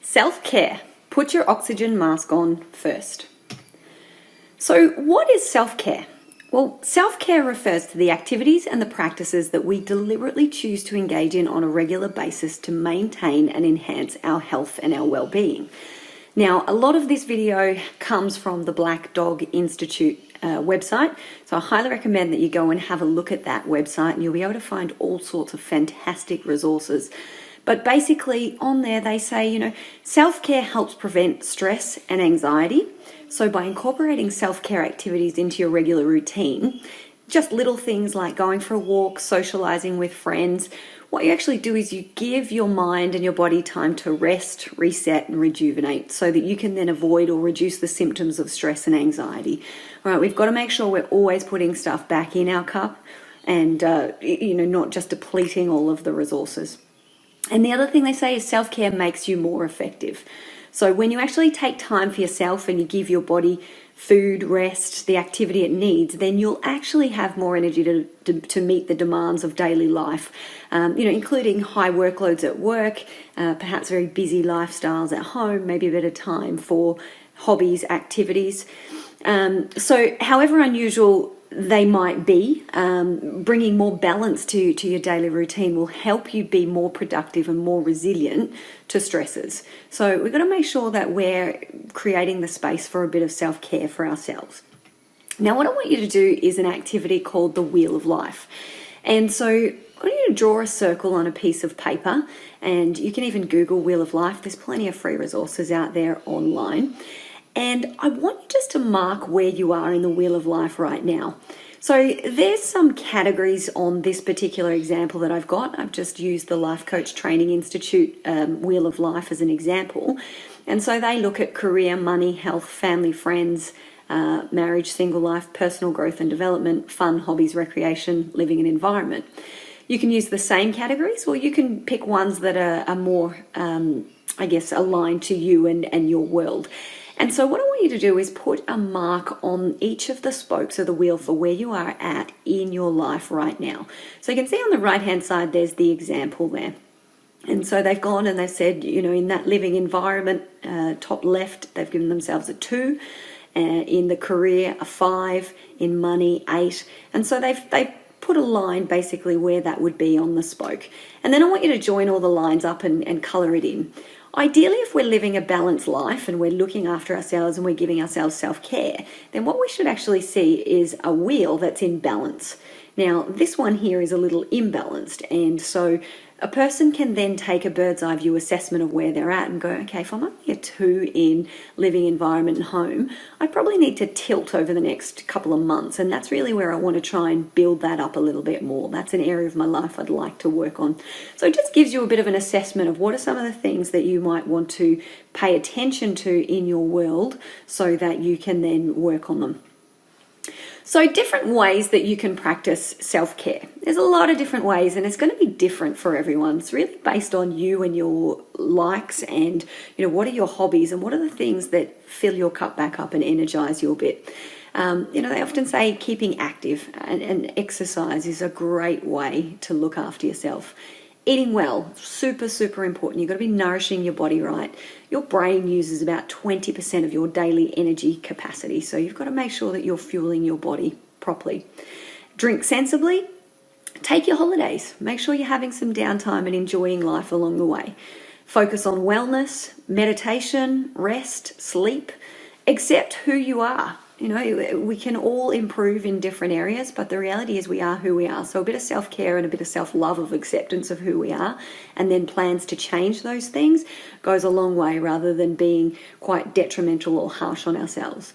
Self-care. Put your oxygen mask on first. So what is self-care? Well, self-care refers to the activities and the practices that we deliberately choose to engage in on a regular basis to maintain and enhance our health and our well-being. Now, a lot of this video comes from the Black Dog Institute website, so I highly recommend that you go and have a look at that website, and you'll be able to find all sorts of fantastic resources. But basically on there they say, self-care helps prevent stress and anxiety. So by incorporating self-care activities into your regular routine, just little things like going for a walk, socializing with friends, what you actually do is you give your mind and your body time to rest, reset, and rejuvenate so that you can then avoid or reduce the symptoms of stress and anxiety. All right, we've got to make sure we're always putting stuff back in our cup and, not just depleting all of the resources. And the other thing they say is self-care makes you more effective. So when you actually take time for yourself and you give your body food, rest, the activity it needs, then you'll actually have more energy to meet the demands of daily life, including high workloads at work, perhaps very busy lifestyles at home, maybe a bit of time for hobbies, activities. So however unusual they might be, bringing more balance to your daily routine will help you be more productive and more resilient to stresses. So we've got to make sure that we're creating the space for a bit of self-care for ourselves. Now, what I want you to do is an activity called the Wheel of Life. And so I want you to draw a circle on a piece of paper, and you can even Google Wheel of Life. There's plenty of free resources out there online. And I want you just to mark where you are in the Wheel of Life right now. So there's some categories on this particular example that I've got. I've just used the Life Coach Training Institute Wheel of Life as an example. And so they look at career, money, health, family, friends, marriage, single life, personal growth and development, fun, hobbies, recreation, living and environment. You can use the same categories, or you can pick ones that are more, aligned to you and your world. And so what I want you to do is put a mark on each of the spokes of the wheel for where you are at in your life right now. So you can see on the right-hand side, there's the example there. And so they've gone and they've said, in that living environment, top left, they've given themselves a 2, in the career, a 5, in money, 8. And so they've put a line basically where that would be on the spoke. And then I want you to join all the lines up and colour it in. Ideally, if we're living a balanced life and we're looking after ourselves and we're giving ourselves self-care, then what we should actually see is a wheel that's in balance. Now, this one here is a little imbalanced, and so a person can then take a bird's eye view assessment of where they're at and go, okay, if I'm only a 2 in living environment and home, I probably need to tilt over the next couple of months, and that's really where I want to try and build that up a little bit more. That's an area of my life I'd like to work on. So it just gives you a bit of an assessment of what are some of the things that you might want to pay attention to in your world so that you can then work on them. So different ways that you can practice self-care. There's a lot of different ways, and it's going to be different for everyone. It's really based on you and your likes and, what are your hobbies and what are the things that fill your cup back up and energize you a bit. They often say keeping active and exercise is a great way to look after yourself. Eating well, super, super important. You've got to be nourishing your body right. Your brain uses about 20% of your daily energy capacity, so you've got to make sure that you're fueling your body properly. Drink sensibly. Take your holidays. Make sure you're having some downtime and enjoying life along the way. Focus on wellness, meditation, rest, sleep. Accept who you are. We can all improve in different areas, but the reality is we are who we are. So a bit of self-care and a bit of self-love of acceptance of who we are, and then plans to change those things goes a long way rather than being quite detrimental or harsh on ourselves.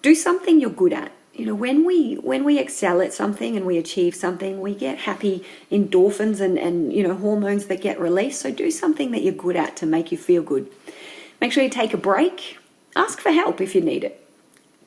Do something you're good at. When we excel at something and we achieve something, we get happy endorphins and hormones that get released. So do something that you're good at to make you feel good. Make sure you take a break. Ask for help if you need it.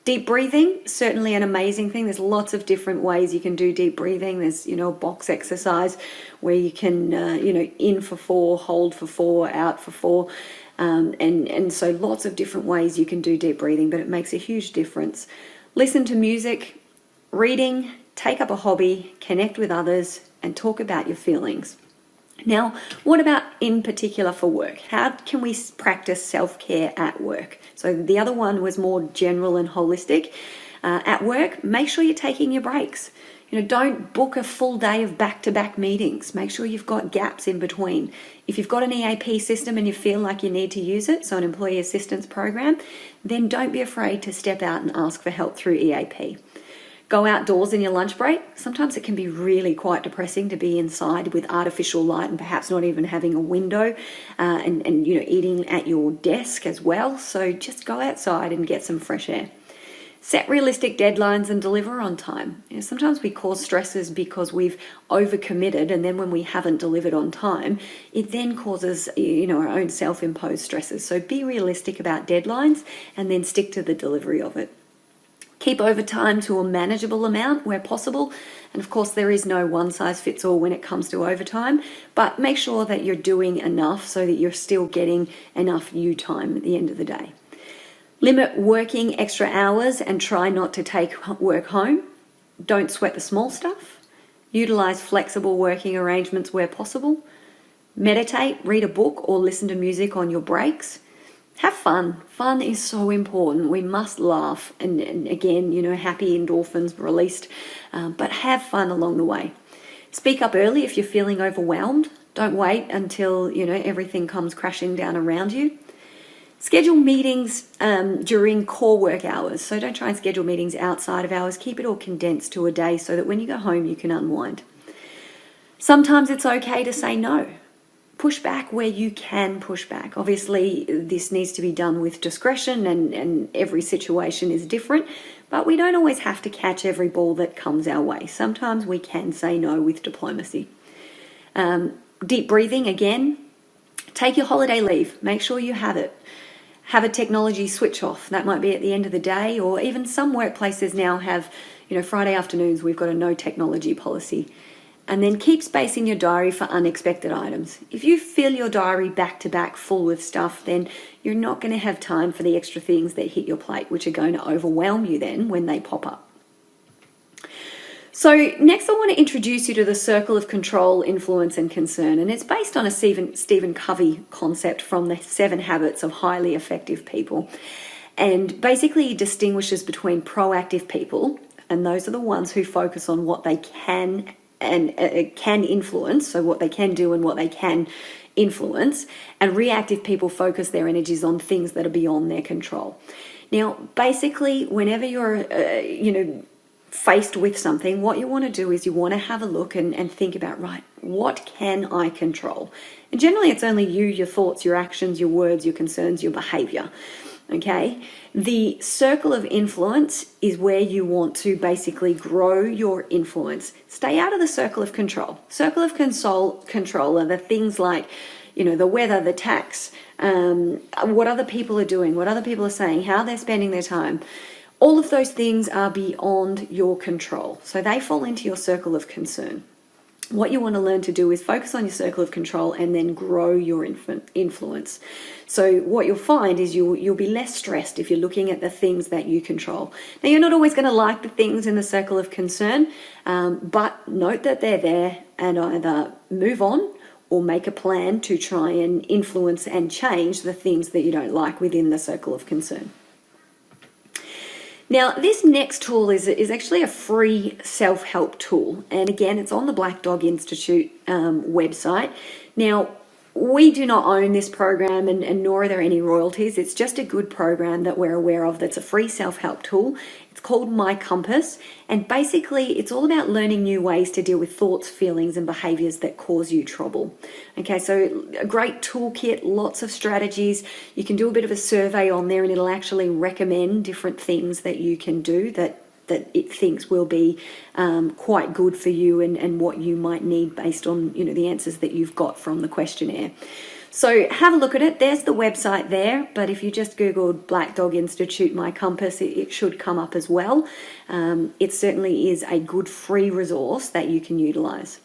Deep breathing, certainly an amazing thing. There's lots of different ways you can do deep breathing. There's, a box exercise where you can, in for 4, hold for 4, out for 4. And so lots of different ways you can do deep breathing, but it makes a huge difference. Listen to music, reading, take up a hobby, connect with others, and talk about your feelings. Now, what about in particular for work? How can we practice self-care at work? So the other one was more general and holistic. At work, make sure you're taking your breaks. Don't book a full day of back-to-back meetings. Make sure you've got gaps in between. If you've got an EAP system and you feel like you need to use it, so an employee assistance program, then don't be afraid to step out and ask for help through EAP. Go outdoors in your lunch break. Sometimes it can be really quite depressing to be inside with artificial light and perhaps not even having a window and eating at your desk as well. So just go outside and get some fresh air. Set realistic deadlines and deliver on time. Sometimes we cause stresses because we've overcommitted, and then when we haven't delivered on time, it then causes our own self-imposed stresses. So be realistic about deadlines and then stick to the delivery of it. Keep overtime to a manageable amount where possible. And of course, there is no one size fits all when it comes to overtime, but make sure that you're doing enough so that you're still getting enough you time at the end of the day. Limit working extra hours and try not to take work home. Don't sweat the small stuff. Utilize flexible working arrangements where possible. Meditate, read a book, or listen to music on your breaks. Have fun. Fun is so important. We must laugh. And again, happy endorphins released. But have fun along the way. Speak up early if you're feeling overwhelmed. Don't wait until, everything comes crashing down around you. Schedule meetings during core work hours. So don't try and schedule meetings outside of hours. Keep it all condensed to a day so that when you go home, you can unwind. Sometimes it's okay to say no. Push back where you can push back. Obviously, this needs to be done with discretion and every situation is different, but we don't always have to catch every ball that comes our way. Sometimes we can say no with diplomacy. Deep breathing again. Take your holiday leave. Make sure you have it. Have a technology switch off. That might be at the end of the day, or even some workplaces now have, Friday afternoons, we've got a no technology policy. And then keep space in your diary for unexpected items. If you fill your diary back to back full with stuff, then you're not going to have time for the extra things that hit your plate, which are going to overwhelm you then when they pop up. So next I want to introduce you to the circle of control, influence and concern. And it's based on a Stephen Covey concept from the 7 Habits of Highly Effective People. And basically he distinguishes between proactive people, and those are the ones who focus on what they can and can influence, so what they can do and what they can influence, and reactive people focus their energies on things that are beyond their control. Now, basically, whenever you're, faced with something, what you want to do is you want to have a look and think about, right, what can I control? And generally it's only you, your thoughts, your actions, your words, your concerns, your behavior. Okay? The circle of influence is where you want to basically grow your influence. Stay out of the circle of control. Circle of control are the things like, the weather, the tax, what other people are doing, what other people are saying, how they're spending their time. All of those things are beyond your control. So they fall into your circle of concern. What you want to learn to do is focus on your circle of control and then grow your influence. So what you'll find is you'll be less stressed if you're looking at the things that you control. Now, you're not always going to like the things in the circle of concern, but note that they're there and either move on or make a plan to try and influence and change the things that you don't like within the circle of concern. Now, this next tool is actually a free self-help tool. And again, it's on the Black Dog Institute website. Now, we do not own this program and nor are there any royalties. It's just a good program that we're aware of that's a free self-help tool. It's called My Compass. And basically, it's all about learning new ways to deal with thoughts, feelings, and behaviors that cause you trouble. Okay, so a great toolkit, lots of strategies. You can do a bit of a survey on there and it'll actually recommend different things that you can do that it thinks will be quite good for you and what you might need based on the answers that you've got from the questionnaire. So have a look at it. There's the website there, but if you just Googled Black Dog Institute My Compass, it should come up as well. It certainly is a good free resource that you can utilize.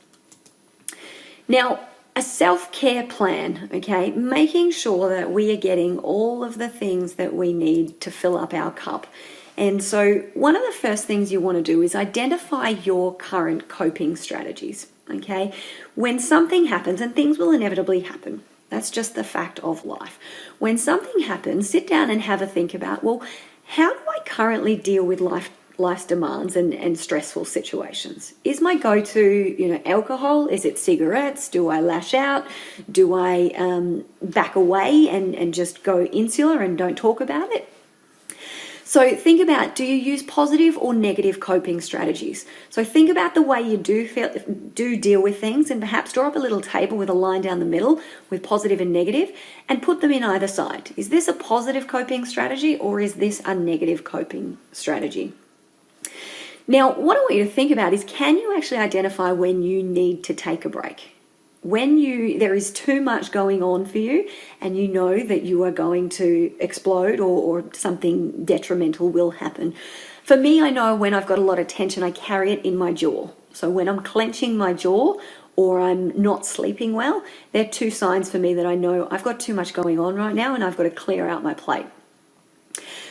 Now, a self-care plan, okay, making sure that we are getting all of the things that we need to fill up our cup. And so one of the first things you want to do is identify your current coping strategies. okay? When something happens, and things will inevitably happen, that's just the fact of life. When something happens, sit down and have a think about, well, how do I currently deal with life's demands and stressful situations? Is my go-to, alcohol? Is it cigarettes? Do I lash out? Do I back away and just go insular and don't talk about it? So think about, do you use positive or negative coping strategies? So think about the way you do deal with things, and perhaps draw up a little table with a line down the middle with positive and negative, and put them in either side. Is this a positive coping strategy, or is this a negative coping strategy? Now, what I want you to think about is, can you actually identify when you need to take a break? When there is too much going on for you and you know that you are going to explode or something detrimental will happen. For me, I know when I've got a lot of tension, I carry it in my jaw. So when I'm clenching my jaw or I'm not sleeping well, they're two signs for me that I know I've got too much going on right now and I've got to clear out my plate.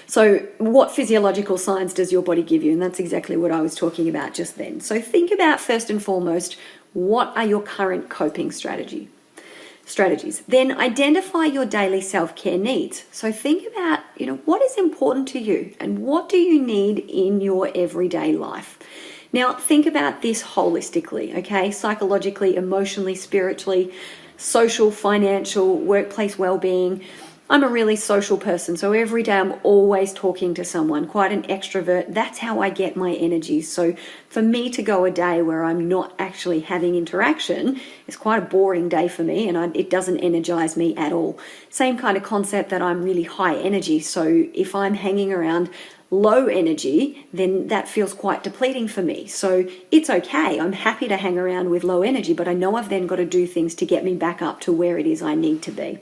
So what physiological signs does your body give you? And that's exactly what I was talking about just then. So think about, first and foremost, what are your current coping strategies? Then identify your daily self-care needs. So think about, what is important to you and what do you need in your everyday life? Now, think about this holistically, okay? Psychologically, emotionally, spiritually, social, financial, workplace well-being. I'm a really social person, so every day I'm always talking to someone, quite an extrovert. That's how I get my energy. So for me to go a day where I'm not actually having interaction is quite a boring day for me, and it doesn't energize me at all. Same kind of concept that I'm really high energy. So if I'm hanging around low energy, then that feels quite depleting for me. So it's okay. I'm happy to hang around with low energy, but I know I've then got to do things to get me back up to where it is I need to be.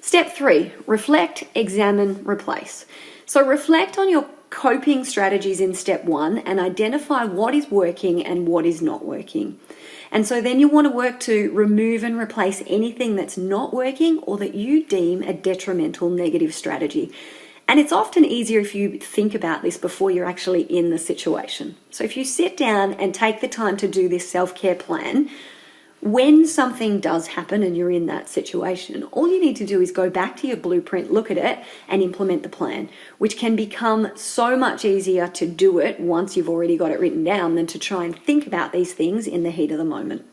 Step 3, reflect, examine, replace. So reflect on your coping strategies in step 1 and identify what is working and what is not working. And so then you want to work to remove and replace anything that's not working or that you deem a detrimental negative strategy. And it's often easier if you think about this before you're actually in the situation. So if you sit down and take the time to do this self-care plan, when something does happen and you're in that situation, all you need to do is go back to your blueprint, look at it, and implement the plan, which can become so much easier to do it once you've already got it written down than to try and think about these things in the heat of the moment.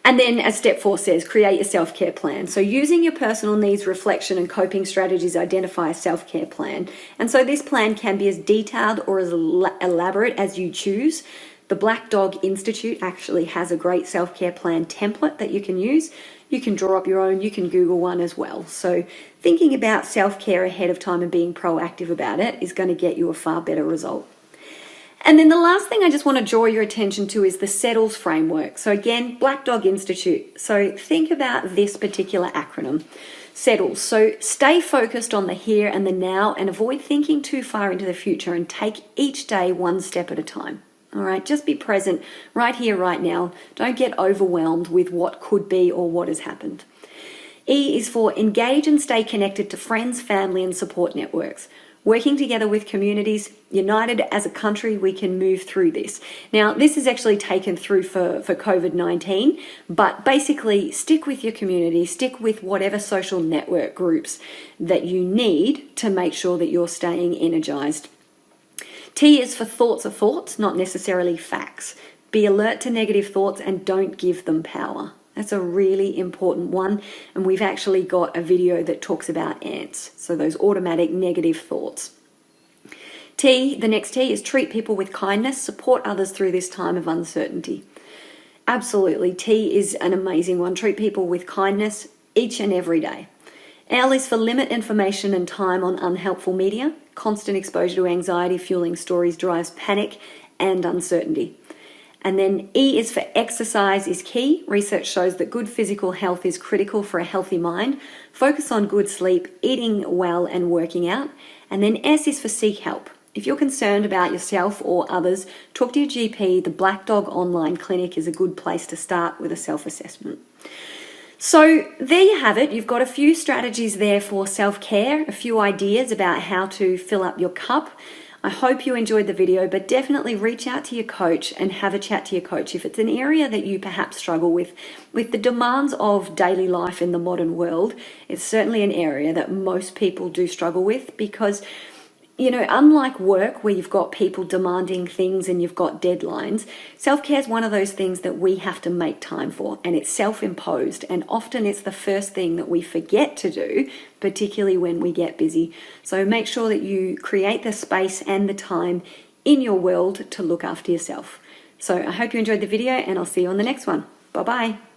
And then, as step 4 says, create your self-care plan. So using your personal needs, reflection, and coping strategies, identify a self-care plan. And so this plan can be as detailed or as elaborate as you choose. The Black Dog Institute actually has a great self-care plan template that you can use. You can draw up your own, you can Google one as well. So thinking about self-care ahead of time and being proactive about it is going to get you a far better result. And then the last thing I just want to draw your attention to is the SETTLES framework. So again, Black Dog Institute. So think about this particular acronym, SETTLES. So stay focused on the here and the now and avoid thinking too far into the future and take each day one step at a time. All right, just be present right here, right now. Don't get overwhelmed with what could be or what has happened. E is for engage and stay connected to friends, family, and support networks. Working together with communities, united as a country, we can move through this. Now, this is actually taken through for COVID-19, but basically stick with your community, stick with whatever social network groups that you need to make sure that you're staying energized. T is for thoughts are thoughts, not necessarily facts. Be alert to negative thoughts and don't give them power. That's a really important one, and we've actually got a video that talks about ants, so those automatic negative thoughts. T, the next T is treat people with kindness, support others through this time of uncertainty. Absolutely, T is an amazing one. Treat people with kindness each and every day. L is for limit information and time on unhelpful media. Constant exposure to anxiety fueling stories drives panic and uncertainty. And then E is for exercise is key. Research shows that good physical health is critical for a healthy mind. Focus on good sleep, eating well, and working out. And then S is for seek help. If you're concerned about yourself or others, talk to your GP. The Black Dog Online Clinic is a good place to start with a self-assessment. So there you have it. You've got a few strategies there for self-care, a few ideas about how to fill up your cup. I hope you enjoyed the video, but definitely reach out to your coach and have a chat to your coach. If it's an area that you perhaps struggle with the demands of daily life in the modern world, it's certainly an area that most people do struggle with because, you know, unlike work where you've got people demanding things and you've got deadlines, self-care is one of those things that we have to make time for, and it's self-imposed, and often it's the first thing that we forget to do, particularly when we get busy. So make sure that you create the space and the time in your world to look after yourself. So I hope you enjoyed the video, and I'll see you on the next one. Bye-bye.